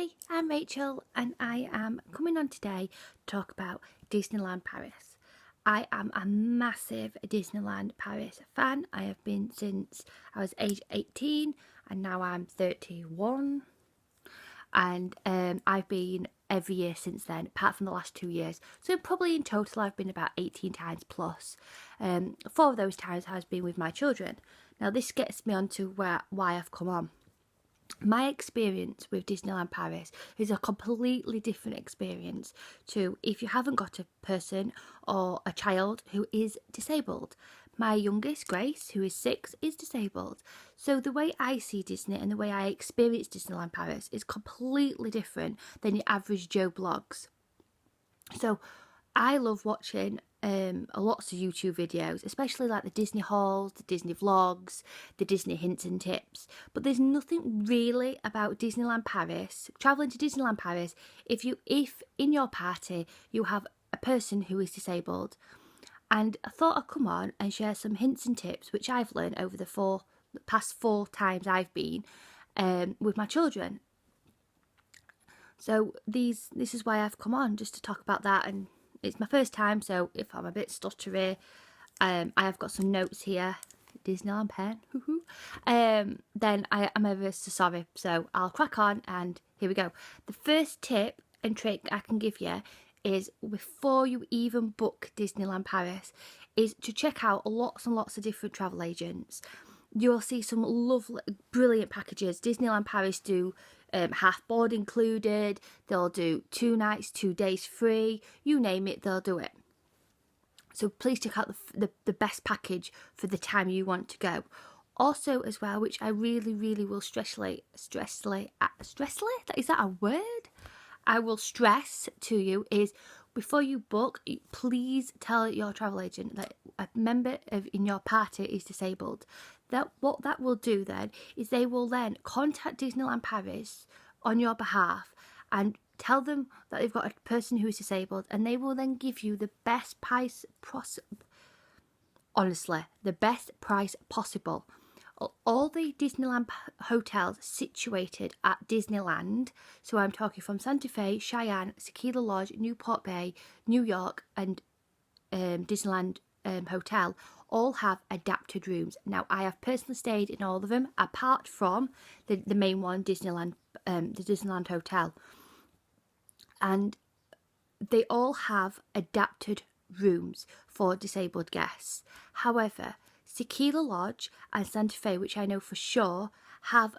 Hi, I'm Rachel and I am coming on today to talk about Disneyland Paris. I am a massive Disneyland Paris fan. I have been since I was age 18 and now I'm 31, and I've been every year since then apart from the last 2 years, so probably in total I've been about 18 times plus. 4 of those times has been with my children. Now this gets me on to why I've come on. My experience with Disneyland Paris is a completely different experience to if you haven't got a person or a child who is disabled. My youngest, Grace, who is 6, is disabled. So the way I see Disney and the way I experience Disneyland Paris is completely different than your average Joe blogs. So I love watching lots of YouTube videos, especially like the Disney hauls, the Disney vlogs, the Disney hints and tips. But there's nothing really about Disneyland Paris, travelling to Disneyland Paris, if in your party you have a person who is disabled. And I thought I'd come on and share some hints and tips which I've learned over the past 4 times I've been with my children. So this is why I've come on, just to talk about that. And it's my first time, so if I'm a bit stuttery, I have got some notes here. Disneyland pen, then I am ever so sorry. So I'll crack on and here we go. The first tip and trick I can give you is, before you even book Disneyland Paris, is to check out lots and lots of different travel agents. You'll see some lovely, brilliant packages. Disneyland Paris do half board included. They'll do 2 nights, 2 days free. You name it, they'll do it. So please check out the best package for the time you want to go. Also, as well, which I really will is that a word? I will stress to you is, before you book, please tell your travel agent that a member in your party is disabled. What that will do then is they will then contact Disneyland Paris on your behalf and tell them that they've got a person who is disabled, and they will then give you the best price the best price possible. All the Disneyland hotels situated at Disneyland, so I'm talking from Santa Fe, Cheyenne, Tequila Lodge, Newport Bay, New York, and Disneyland Hotel, all have adapted rooms. Now, I have personally stayed in all of them, apart from the main one, Disneyland, the Disneyland Hotel, and they all have adapted rooms for disabled guests. However, Tequila Lodge and Santa Fe, which I know for sure, have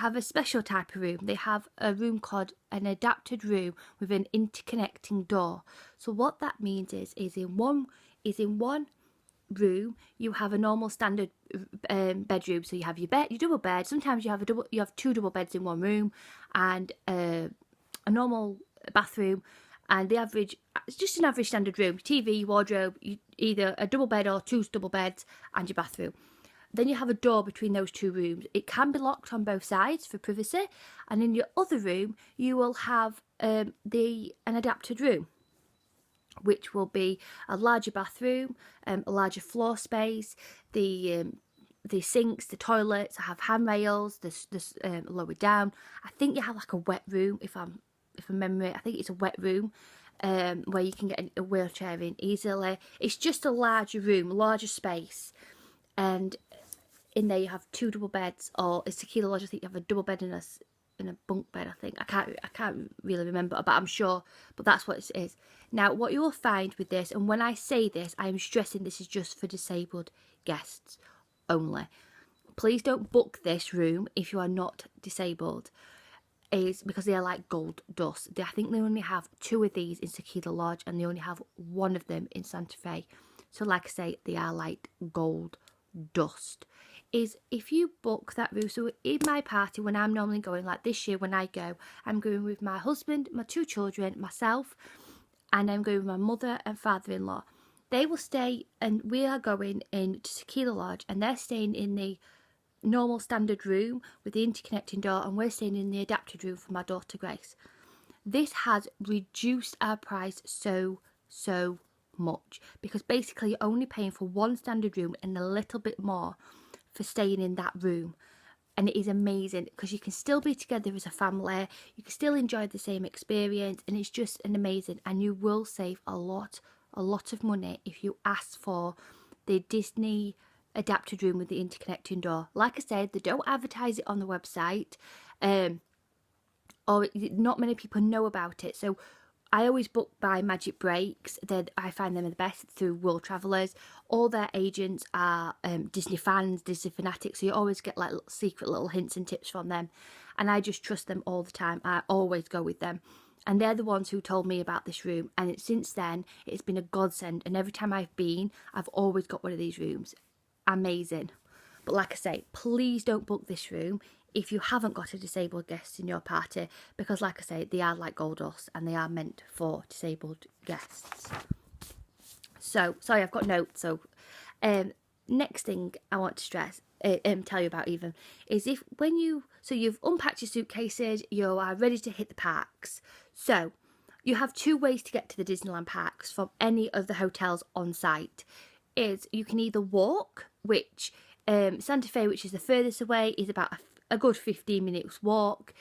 a special type of room. They have a room called an adapted room with an interconnecting door. So what that means is in one room you have a normal standard bedroom. So you have your double bed. Sometimes you have 2 double beds in one room, and a normal bathroom. And it's just an average standard room. TV, wardrobe, either a double bed or 2 double beds, and your bathroom. Then you have a door between those 2 rooms. It can be locked on both sides for privacy. And in your other room, you will have an adapted room, which will be a larger bathroom, a larger floor space. The sinks, the toilets have handrails. The lower down. I think you have like a wet room, if I remember it. I think it's a wet room where you can get a wheelchair in easily. It's just a larger room, larger space, and in there you have 2 double beds, or it's Tequila Lodge, I think you have a double bed and a bunk bed. I think I can't really remember, but I'm sure. But that's what it is. Now, what you will find with this, and when I say this, I am stressing this is just for disabled guests only. Please don't book this room if you are not disabled, is because they are like gold dust. I think they only have 2 of these in Tequila Lodge, and they only have 1 of them in Santa Fe. So like I say, they are like gold dust. Is if you book that room, so in my party, when I'm normally going, like this year when I go, I'm going with my husband, my 2 children, myself, and I'm going with my mother and father-in-law. They will stay, and we are going in to Tequila Lodge, and they're staying in the normal standard room with the interconnecting door, and we're staying in the adapted room for my daughter Grace. This has reduced our price so much, because basically you're only paying for 1 standard room and a little bit more for staying in that room. and it is amazing because you can still be together as a family, you can still enjoy the same experience, and it's just an amazing, and you will save a lot of money if you ask for the Disney adapted room with the interconnecting door. Like I said, they don't advertise it on the website, or not many people know about it. So I always book by Magic Breaks. I find them the best through World Travellers. All their agents are Disney fans, Disney fanatics, so you always get like secret little hints and tips from them. And I just trust them all the time. I always go with them. And they're the ones who told me about this room. And since then, it's been a godsend. And every time I've been, I've always got one of these rooms. Amazing. But like I say, please don't book this room if you haven't got a disabled guest in your party, because like I say, they are like gold dust and they are meant for disabled guests. So, sorry, I've got notes. So, next thing I want to stress, tell you about even, is you've unpacked your suitcases, you are ready to hit the parks. So, you have two ways to get to the Disneyland parks from any of the hotels on site. You can either walk, which Santa Fe, which is the furthest away, is about a good 15 minutes walk,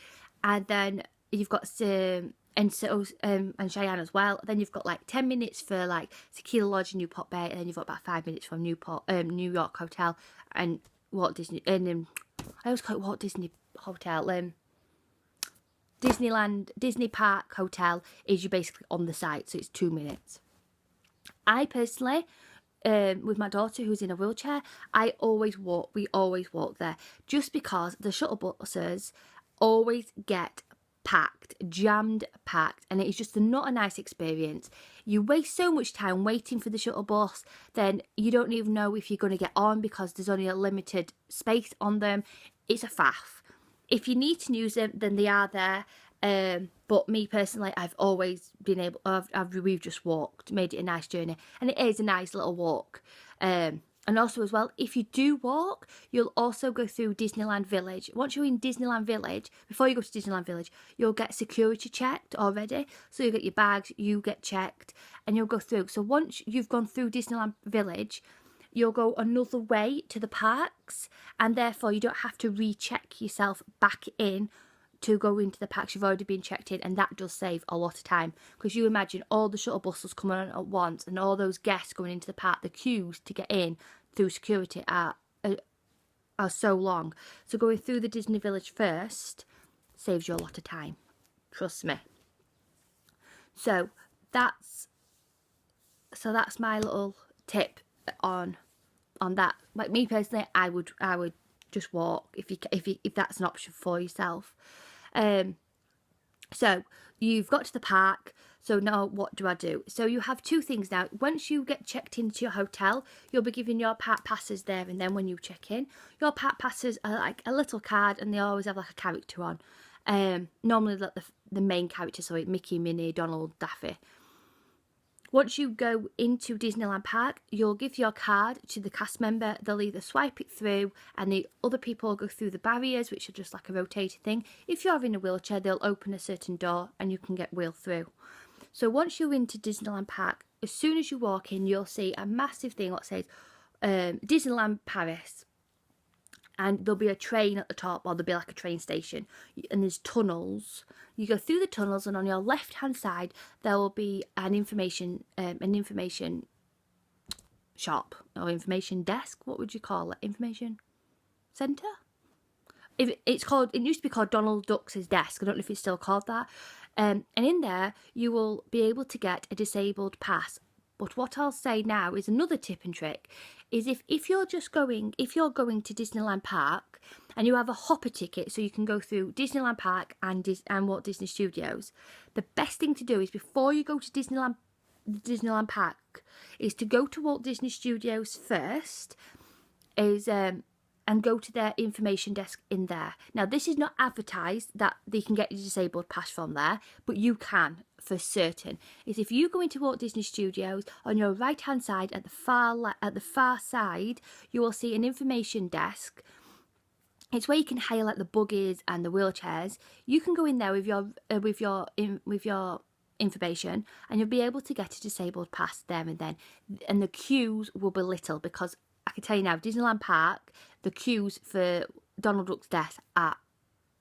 and then you've got and Cheyenne as well. Then you've got like 10 minutes for like Tequila Lodge and Newport Bay, and then you've got about 5 minutes from New York Hotel and Walt Disney. And I always call it Walt Disney Hotel. Disney Park Hotel is you basically on the site, so it's 2 minutes. I personally, with my daughter who's in a wheelchair, we always walk there, just because the shuttle buses always get jammed packed, and it is just not a nice experience. You waste so much time waiting for the shuttle bus, then you don't even know if you're going to get on because there's only a limited space on them. It's a faff. If you need to use them, then they are there. But me personally, I've always been able, we've just walked, made it a nice journey, and it is a nice little walk. And also as well, if you do walk, you'll also go through Disneyland Village. Once you're in Disneyland Village, before you go to Disneyland Village, you'll get security checked already. So you get your bags, you get checked, and you'll go through. So once you've gone through Disneyland Village, you'll go another way to the parks, and therefore you don't have to recheck yourself back in to go into the parks. You've already been checked in, and that does save a lot of time, because you imagine all the shuttle buses coming on at once and all those guests going into the park, the queues to get in through security are so long. So going through the Disney Village first saves you a lot of time, trust me. So that's my little tip on that. Like me personally, I would just walk if that's an option for yourself. So you've got to the park. So now what do I do? So you have two things now. Once you get checked into your hotel, you'll be given your park passes there, and then when you check in, your park passes are like a little card, and they always have like a character on. Normally like the main character, so like Mickey, Minnie, Donald, Daffy. Once you go into Disneyland Park, you'll give your card to the cast member. They'll either swipe it through, and the other people will go through the barriers, which are just like a rotating thing. If you're in a wheelchair, they'll open a certain door and you can get wheeled through. So once you're into Disneyland Park, as soon as you walk in, you'll see a massive thing that says Disneyland Paris. And there'll be a train at the top, or there'll be like a train station, and there's tunnels. You go through the tunnels, and on your left hand side there will be an information shop or information desk. What would you call it? Information centre? It used to be called Donald Duck's desk. I don't know if it's still called that. And in there you will be able to get a disabled pass. But what I'll say now is another tip and trick is if you're going to Disneyland Park and you have a hopper ticket, so you can go through Disneyland Park and Walt Disney Studios, the best thing to do is before you go to Disneyland Park is to go to Walt Disney Studios first, and go to their information desk in there. Now, this is not advertised that they can get a disabled pass from there, but you can for certain. Is if you go into Walt Disney Studios, on your right hand side at the far side, you will see an information desk. It's where you can highlight the buggies and the wheelchairs. You can go in there with your information, and you'll be able to get a disabled pass there and then. And the queues will be little, because I can tell you now, Disneyland Park, the queues for Donald Duck's death are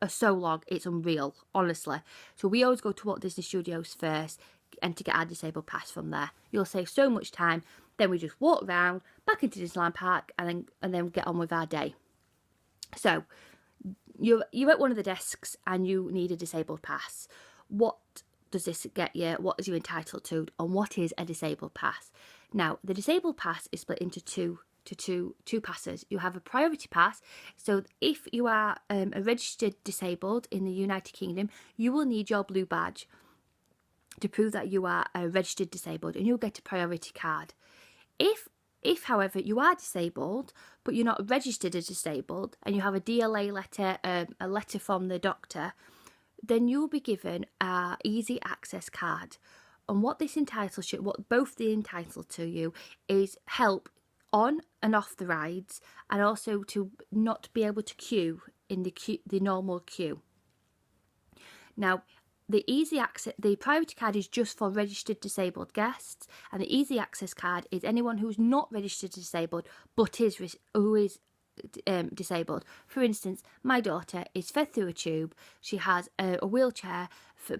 so long, it's unreal, honestly. So we always go to Walt Disney Studios first and to get our disabled pass from there. You'll save so much time. Then we just walk around back into Disneyland Park and then get on with our day. So you're at one of the desks and you need a disabled pass. What does this get you? What is you entitled to? And what is a disabled pass? Now, the disabled pass is split into two passes. You have a priority pass. So if you are a registered disabled in the United Kingdom, you will need your blue badge to prove that you are a registered disabled, and you'll get a priority card. If, however, you are disabled, but you're not registered as disabled, and you have a DLA letter, a letter from the doctor, then you'll be given an easy access card. And what this entitles you, what both they entitle to you, is help on and off the rides, and also to not be able to queue in the normal queue. Now, the priority card is just for registered disabled guests, and the easy access card is anyone who's not registered disabled but is disabled. For instance, my daughter is fed through a tube. She has a wheelchair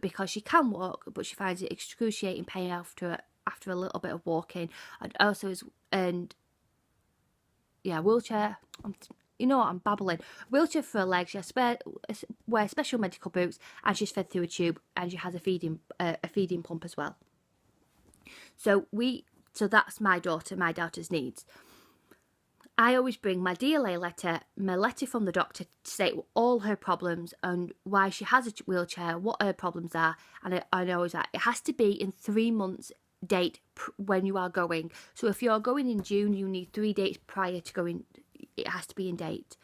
because she can walk, but she finds it excruciating pain after a little bit of walking, and also wheelchair. You know what, I'm babbling. Wheelchair for her legs. She wears special medical boots, and she's fed through a tube, and she has a feeding pump as well. So that's my daughter's needs. I always bring my DLA letter, my letter from the doctor to state all her problems and why she has a wheelchair, what her problems are, and I always it has to be in 3 months date when you are going. So if you're going in June, you need 3 dates prior to going. It has to be in date,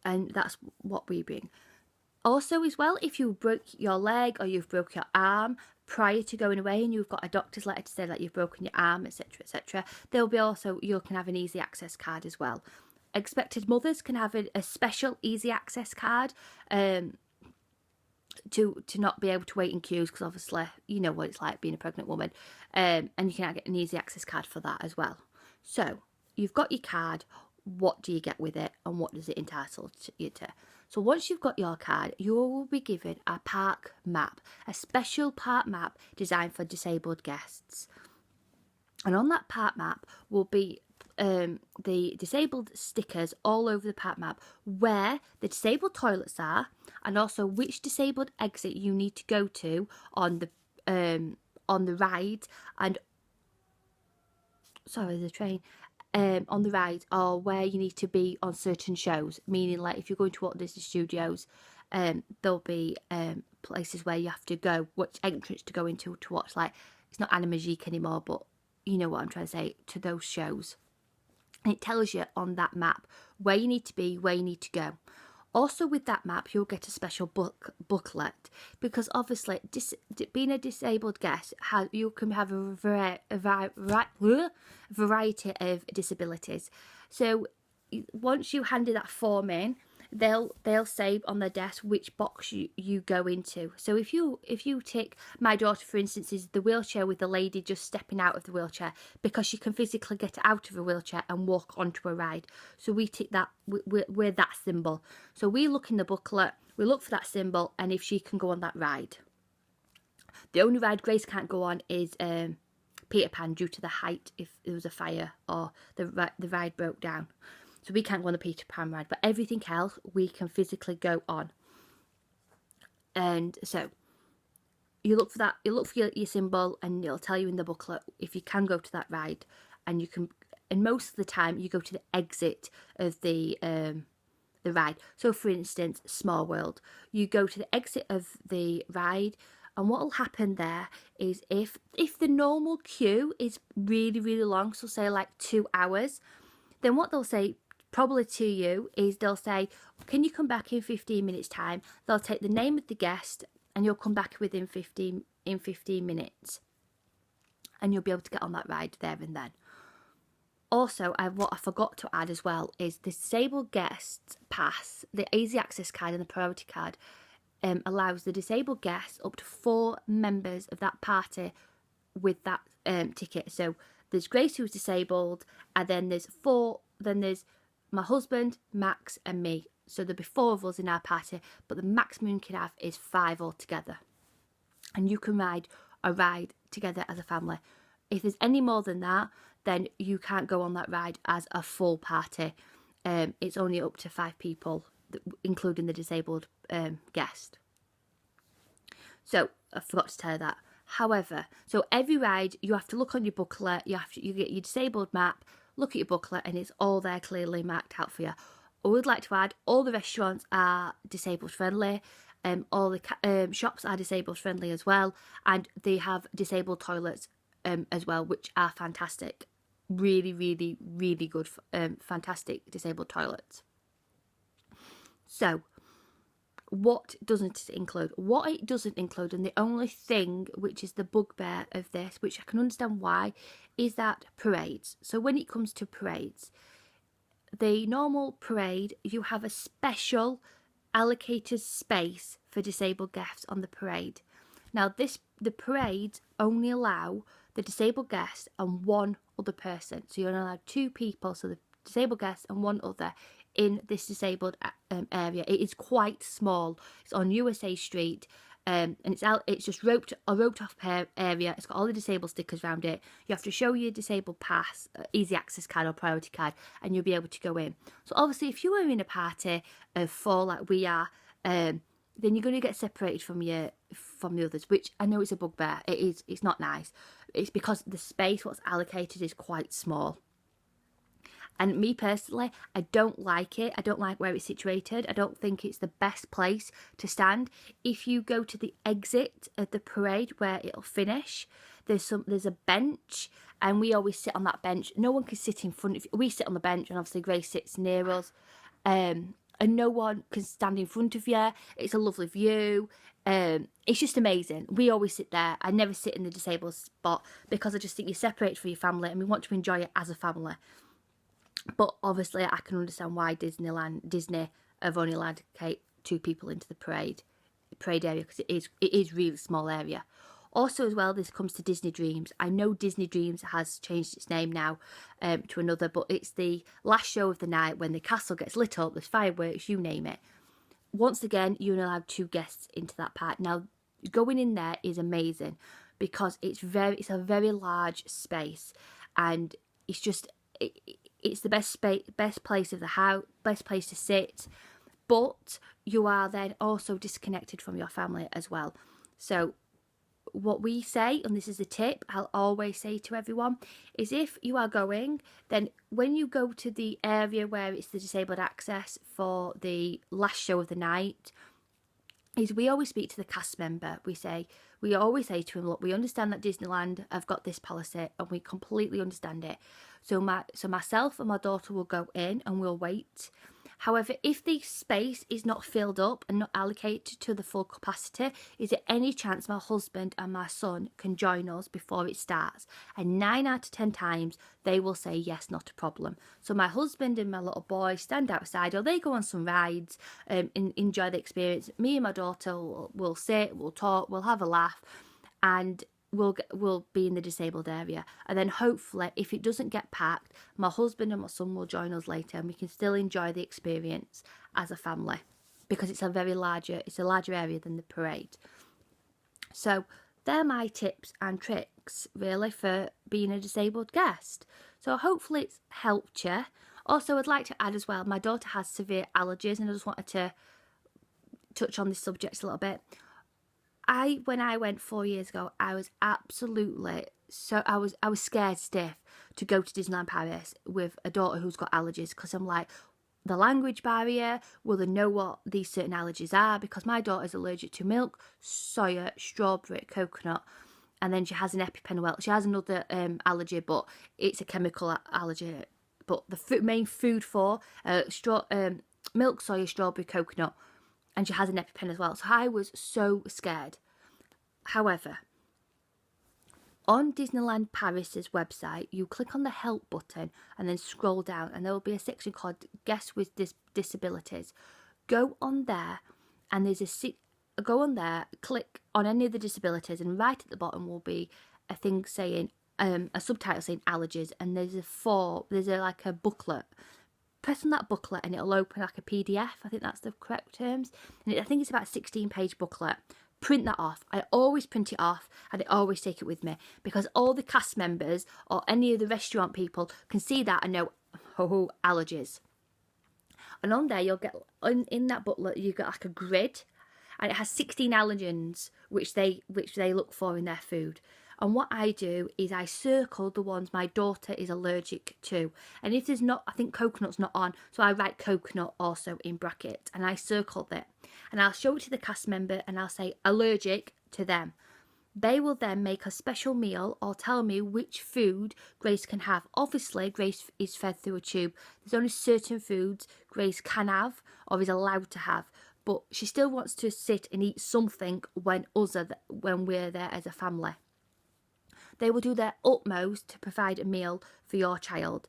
and that's what we bring. Also, as well, if you broke your leg or you've broke your arm prior to going away, and you've got a doctor's letter to say that you've broken your arm, etc., there'll be you can have an easy access card as well. Expected mothers can have a special easy access card to not be able to wait in queues, because obviously you know what it's like being a pregnant woman, and you can get an easy access card for that as well. So you've got your card. What do you get with it, and what does it entitle you to? So once you've got your card, you will be given a park map, a special park map designed for disabled guests. And on that park map will be the disabled stickers all over the park map, where the disabled toilets are, and also which disabled exit you need to go to on the ride, and the train. On the ride, or where you need to be on certain shows, meaning like if you're going to Walt Disney Studios, there'll be places where you have to go, which entrance to go into to watch, like, it's not Animagique anymore, but you know what I'm trying to say, to those shows. And it tells you on that map where you need to be, where you need to go. Also with that map, you'll get a special booklet, because obviously being a disabled guest, you can have a variety of disabilities. So once you handed that form in, they'll say on their desk which box you go into. So if you tick, my daughter for instance is the wheelchair with the lady just stepping out of the wheelchair because she can physically get out of a wheelchair and walk onto a ride. So we tick that, we're that symbol. So we look in the booklet, we look for that symbol, and if she can go on that ride. The only ride Grace can't go on is Peter Pan, due to the height if there was a fire or the ride broke down. So we can't go on the Peter Pan ride, but everything else we can physically go on. And so you look for that, you look for your symbol, and it'll tell you in the booklet if you can go to that ride. And you can, and most of the time you go to the exit of the ride. So for instance, Small World, you go to the exit of the ride, and what will happen there is if the normal queue is really, really long, so say like 2 hours, then what they'll say probably to you is they'll say, can you come back in 15 minutes time? They'll take the name of the guest, and you'll come back within 15 minutes, and you'll be able to get on that ride there and then. Also, what I forgot to add as well is the disabled guest pass, the easy access card and the priority card allows the disabled guests up to 4 members of that party with that ticket. So there's Grace, who's disabled, and then there's my husband, Max and me. So there'll be 4 of us in our party, but the maximum you can have is 5 altogether. And you can ride a ride together as a family. If there's any more than that, then you can't go on that ride as a full party. It's only up to 5 people, including the disabled guest. So I forgot to tell you that. However, so every ride you have to look on your booklet. You get your disabled map, look at your booklet, and it's all there clearly marked out for you. I would like to add, all the restaurants are disabled friendly. All the shops are disabled friendly as well, and they have disabled toilets as well, which are fantastic. Really, really, really good, fantastic disabled toilets. So, what doesn't it include? What it doesn't include, and the only thing which is the bugbear of this, which I can understand why, is that parades. So when it comes to parades, the normal parade, you have a special allocated space for disabled guests on the parade. Now the parades only allow the disabled guest and 1 other person. So you're only allowed 2 people, so the disabled guest and 1 other in this disabled area. It is quite small. It's on USA Street, and it's just a roped off area. It's got all the disabled stickers around it. You have to show your disabled pass, easy access card or priority card, and you'll be able to go in. So obviously, if you were in a party of 4 like we are, then you're going to get separated from the others, which I know it's a bugbear. It's not nice. It's because the space what's allocated is quite small. And me personally, I don't like it. I don't like where it's situated. I don't think it's the best place to stand. If you go to the exit of the parade where it'll finish, there's a bench, and we always sit on that bench. No one can sit in front of you. We sit on the bench, and obviously Grace sits near us. And no one can stand in front of you. It's a lovely view. It's just amazing. We always sit there. I never sit in the disabled spot because I just think you're separated from your family, and we want to enjoy it as a family. But obviously, I can understand why Disney have only allowed 2 people into the parade area, because it is really small area. Also, as well, this comes to Disney Dreams. I know Disney Dreams has changed its name now to another, but it's the last show of the night when the castle gets lit up. There's fireworks, you name it. Once again, you're only allowed 2 guests into that part. Now, going in there is amazing because it's a very large space, and it's just. It's the best place of the house, best place to sit, but you are then also disconnected from your family as well. So what we say, and this is a tip I'll always say to everyone, is if you are going, then when you go to the area where it's the disabled access for the last show of the night, is we always speak to the cast member. We always say to him, look, we understand that Disneyland have got this policy, and we completely understand it. So myself and my daughter will go in and we'll wait. However, if the space is not filled up and not allocated to the full capacity, is there any chance my husband and my son can join us before it starts? And 9 out of 10 times, they will say yes, not a problem. So my husband and my little boy stand outside, or they go on some rides and enjoy the experience. Me and my daughter will sit, we'll talk, we'll have a laugh, and we'll be in the disabled area. And then hopefully, if it doesn't get packed, my husband and my son will join us later, and we can still enjoy the experience as a family, because it's a larger area than the parade. So they're my tips and tricks really for being a disabled guest. So hopefully it's helped you. Also, I'd like to add as well, my daughter has severe allergies, and I just wanted to touch on this subject a little bit. When I went 4 years ago, I was absolutely I was scared stiff to go to Disneyland Paris with a daughter who's got allergies, because I'm like, the language barrier, will they know what these certain allergies are? Because my daughter's allergic to milk, soya, strawberry, coconut, and then she has an EpiPen. Well, she has another allergy, but it's a chemical allergy. But the main food for milk, soya, strawberry, coconut, and she has an EpiPen as well. So I was so scared. However, on Disneyland Paris's website, you click on the help button and then scroll down, and there will be a section called Guests with Disabilities. Go on there, and go on there, click on any of the disabilities, and right at the bottom will be a thing saying a subtitle saying allergies, and there's a booklet press on that booklet and it'll open like a PDF. I think that's the correct terms. And I think it's about a 16-page booklet. Print that off. I always print it off and I always take it with me, because all the cast members or any of the restaurant people can see that and know, oh, allergies. And on there you'll get, in that booklet you get like a grid, and it has 16 allergens which they look for in their food. And what I do is I circle the ones my daughter is allergic to. And if there's not, I think coconut's not on, so I write coconut also in bracket and I circle it. And I'll show it to the cast member and I'll say allergic to them. They will then make a special meal or tell me which food Grace can have. Obviously, Grace is fed through a tube. There's only certain foods Grace can have or is allowed to have. But she still wants to sit and eat something when we're there as a family. They will do their utmost to provide a meal for your child.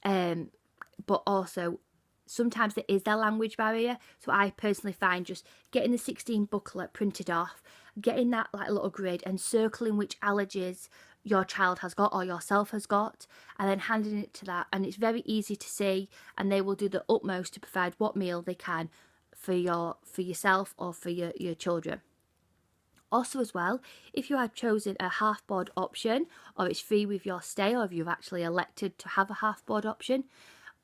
But also, sometimes there is that language barrier. So I personally find just getting the 16 booklet printed off, getting that like little grid and circling which allergies your child has got or yourself has got, and then handing it to that. And it's very easy to see, and they will do the utmost to provide what meal they can for yourself or for your children. Also as well, if you had chosen a half board option or it's free with your stay, or if you've actually elected to have a half board option,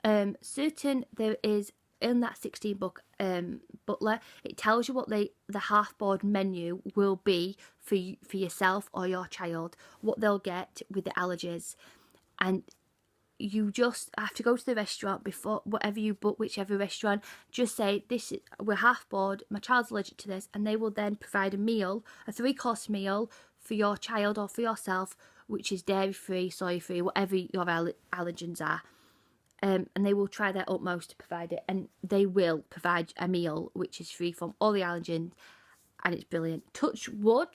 there is in that 16 booklet, it tells you what the half board menu will be for yourself or your child, what they'll get with the allergies. And you just have to go to the restaurant before, whatever you book, whichever restaurant, just say, we're half board, my child's allergic to this, and they will then provide a meal, a 3-course meal for your child or for yourself, which is dairy free, soy free, whatever your allergens are. And they will try their utmost to provide it, and they will provide a meal which is free from all the allergens, and it's brilliant. Touch wood,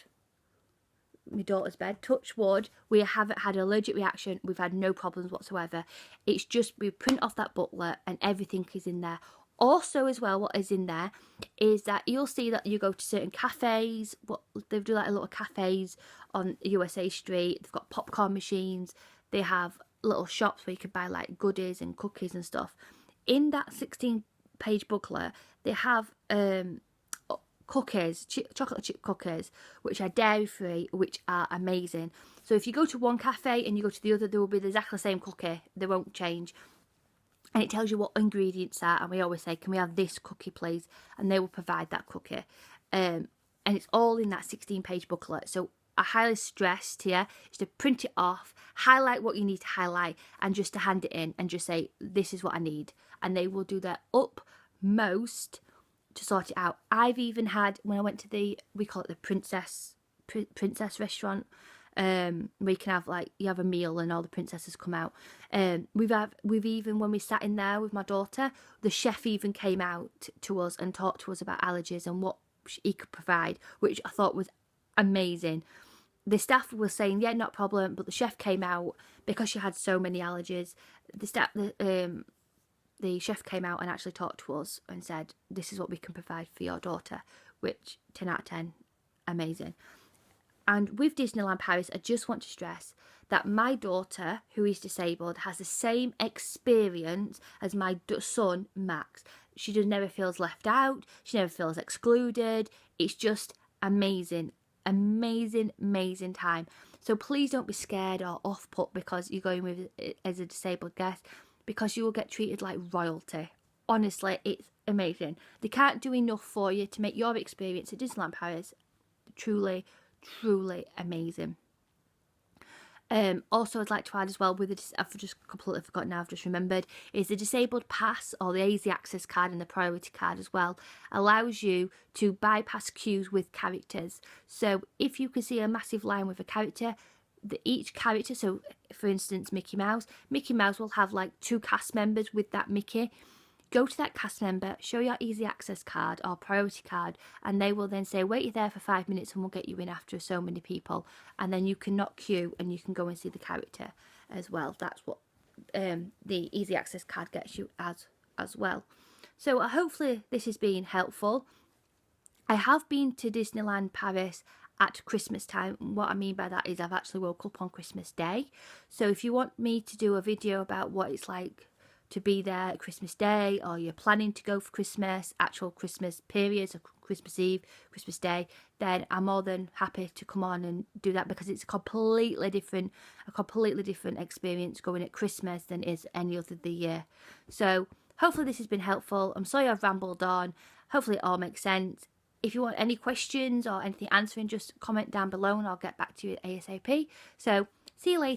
my daughter's bed, touch wood, we haven't had an allergic reaction, we've had no problems whatsoever. It's just we print off that booklet and everything is in there. Also as well, what is in there is that you'll see that you go to certain cafes, they do like little cafes on USA Street, they've got popcorn machines, they have little shops where you can buy like goodies and cookies and stuff. In that 16-page booklet they have cookies, chocolate chip cookies, which are dairy free, which are amazing. So if you go to one cafe and you go to the other, there will be exactly the same cookie, they won't change. And it tells you what ingredients are, and we always say, can we have this cookie please, and they will provide that cookie. And it's all in that 16-page booklet. So I highly stress to you is to print it off, highlight what you need to highlight, and just to hand it in and just say, this is what I need. And they will do their utmost to sort it out. I've even had, when I went to we call it the princess restaurant, where you can have you have a meal and all the princesses come out. We've even, when we sat in there with my daughter, the chef even came out to us and talked to us about allergies and what he could provide, which I thought was amazing. The staff was saying, yeah, not a problem, but the chef came out because she had so many allergies. The chef came out and actually talked to us and said, this is what we can provide for your daughter, which 10 out of 10, amazing. And with Disneyland Paris, I just want to stress that my daughter, who is disabled, has the same experience as my son, Max. She just never feels left out. She never feels excluded. It's just amazing, amazing, amazing time. So please don't be scared or off-put because you're going with as a disabled guest, because you will get treated like royalty. Honestly, it's amazing. They can't do enough for you to make your experience at Disneyland Paris truly, truly amazing. Also, I'd like to add as well, I've just completely forgotten now, I've just remembered, is the disabled pass or the easy access card and the priority card as well allows you to bypass queues with characters. So if you can see a massive line with a character, each character, so for instance Mickey Mouse will have 2 cast members with that Mickey. Go to that cast member, show your easy access card or priority card, and they will then say, wait you there for 5 minutes and we'll get you in after so many people, and then you can not queue and you can go and see the character as well. That's what the easy access card gets you as well. So hopefully this has been helpful. I have been to Disneyland Paris at Christmas time. What I mean by that is I've actually woke up on Christmas Day. So if you want me to do a video about what it's like to be there at Christmas Day, or you're planning to go for Christmas, actual Christmas periods, or Christmas Eve, Christmas Day, then I'm more than happy to come on and do that, because it's a completely different experience going at Christmas than it is any other of the year. So hopefully this has been helpful. I'm sorry I've rambled on. Hopefully it all makes sense. If you want any questions or anything answering, just comment down below and I'll get back to you ASAP. So see you later.